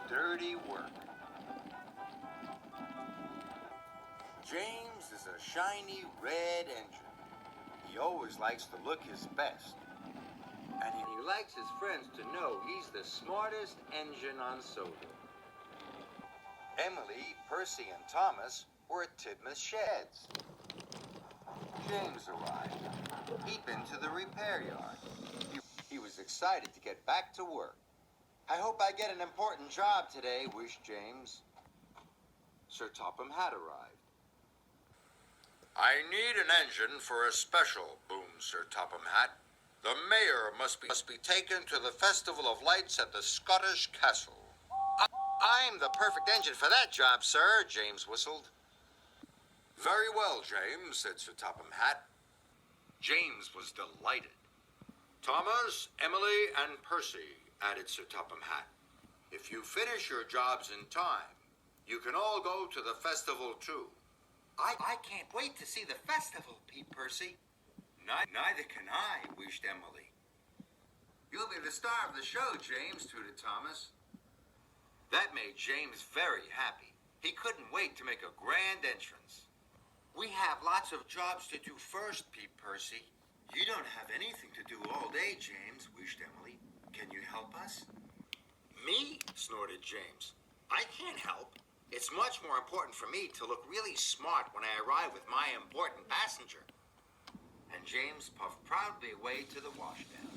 dirty work. James is a shiny red engine. He always likes to look his best. And he likes his friends to know he's the smartest engine on Soda. Emily, Percy, and Thomas were at Tidmouth Sheds. James arrived. He'd been to the repair yard. He was excited to get back to work. I hope I get an important job today, wished James. Sir Topham Hatt arrived. I need an engine for a special, boomed Sir Topham Hatt. The mayor must be taken to the Festival of Lights at the Scottish Castle. I'm the perfect engine for that job, sir, James whistled. Very well, James, said Sir Topham Hatt. James was delighted. Thomas, Emily, and Percy, added Sir Topham Hatt. If you finish your jobs in time, you can all go to the festival too. I can't wait to see the festival, peeped Percy. Neither can I, wished Emily. You'll be the star of the show, James, tooted Thomas. That made James very happy. He couldn't wait to make a grand entrance. We have lots of jobs to do first, peeped Percy. You don't have anything to do all day, James, wished Emily. Can you help us? Me? Snorted James. I can't help. It's much more important for me to look really smart when I arrive with my important passenger. And James puffed proudly away to the washdown.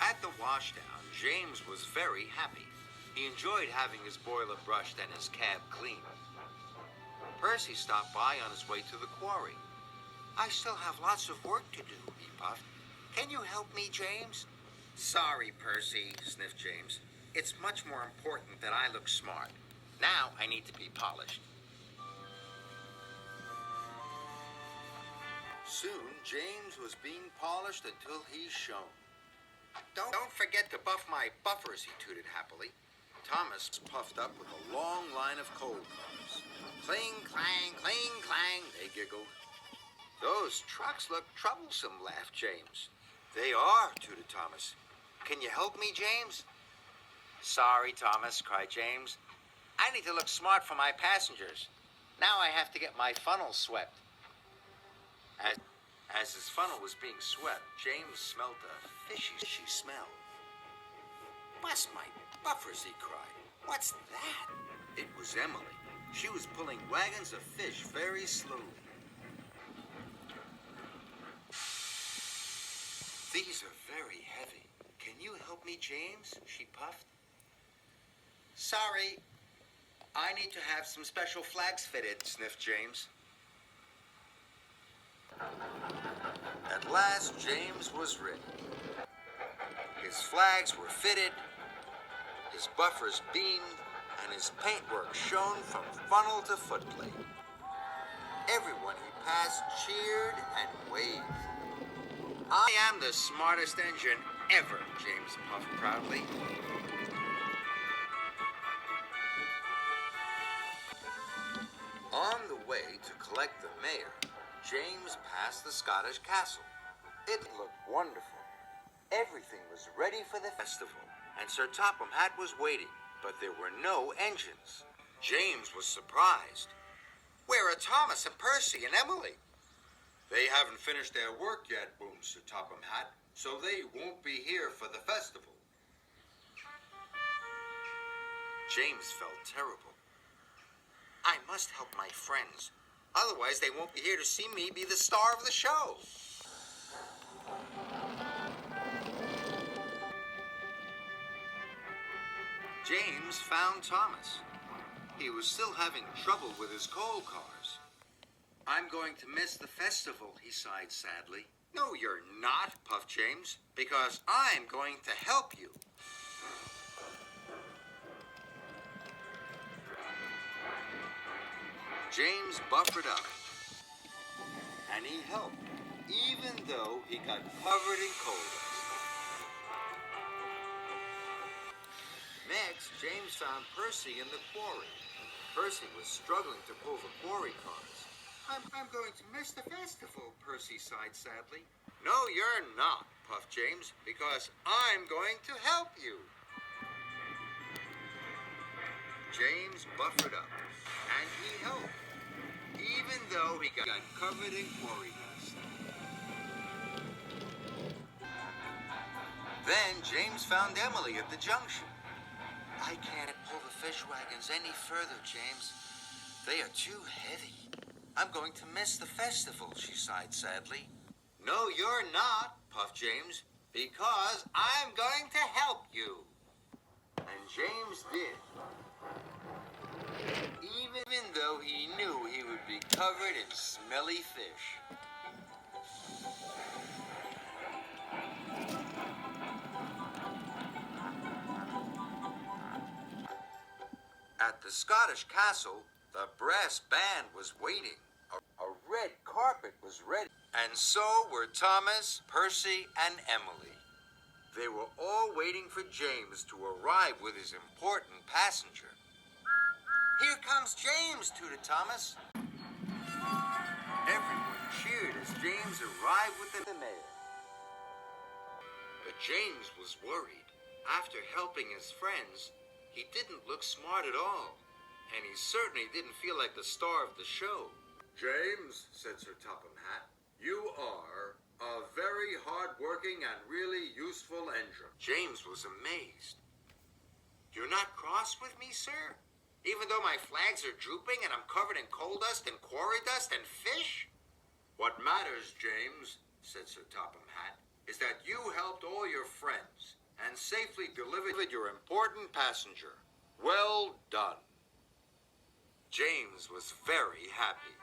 At the washdown, James was very happy. He enjoyed having his boiler brushed and his cab cleaned. Percy stopped by on his way to the quarry. I still have lots of work to do, he puffed. Can you help me, James? Sorry, Percy, sniffed James. It's much more important that I look smart. Now I need to be polished. Soon, James was being polished until he shone. Don't forget to buff my buffers, he tooted happily. Thomas puffed up with a long line of coal cars. Cling, clang, they giggled. Those trucks look troublesome, laughed James. They are, tooted Thomas. Can you help me, James? Sorry, Thomas, cried James. I need to look smart for my passengers. Now I have to get my funnel swept. As his funnel was being swept, James smelt a fishy smell. Bless my buffers, he cried. What's that? It was Emily. She was pulling wagons of fish very slowly. These are very heavy. Can you help me, James? She puffed. Sorry. I need to have some special flags fitted, sniffed James. At last, James was ready. His flags were fitted, his buffers beamed, and his paintwork shone from funnel to footplate. Everyone he passed cheered and waved. I am the smartest engine ever, James puffed proudly. On the way to collect the mayor, James passed the Scottish castle. It looked wonderful. Everything was ready for the festival, and Sir Topham Hatt was waiting, but there were no engines. James was surprised. Where are Thomas and Percy and Emily? They haven't finished their work yet, boomed Sir Topham Hatt, so they won't be here for the festival. James felt terrible. I must help my friends. Otherwise, they won't be here to see me be the star of the show. James found Thomas. He was still having trouble with his coal cars. I'm going to miss the festival, he sighed sadly. No, you're not, puffed James, because I'm going to help you. James buffered up, and he helped, even though he got covered in coal dust. Next, James found Percy in the quarry. Percy was struggling to pull the quarry cars. I'm going to miss the festival, Percy sighed sadly. No, you're not, Puff James, because I'm going to help you. James buffered up, and he helped, even though he got covered in quarry dust. Then James found Emily at the junction. I can't pull the fish wagons any further, James. They are too heavy. I'm going to miss the festival, she sighed sadly. No, you're not, Puff James, because I'm going to help you. And James did. Even though he knew he would be covered in smelly fish. At the Scottish castle, the brass band was waiting. A red carpet was ready. And so were Thomas, Percy, and Emily. They were all waiting for James to arrive with his important passenger. Here comes James, tooted Thomas. Everyone cheered as James arrived with the mail. But James was worried. After helping his friends, he didn't look smart at all. And he certainly didn't feel like the star of the show. James, said Sir Topham Hatt, you are a very hard-working and really useful engine. James was amazed. You're not cross with me, sir? Even though my flags are drooping and I'm covered in coal dust and quarry dust and fish? What matters, James, said Sir Topham Hatt, is that you helped all your friends and safely delivered your important passenger. Well done. James was very happy.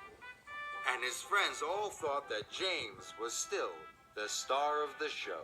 And his friends all thought that James was still the star of the show.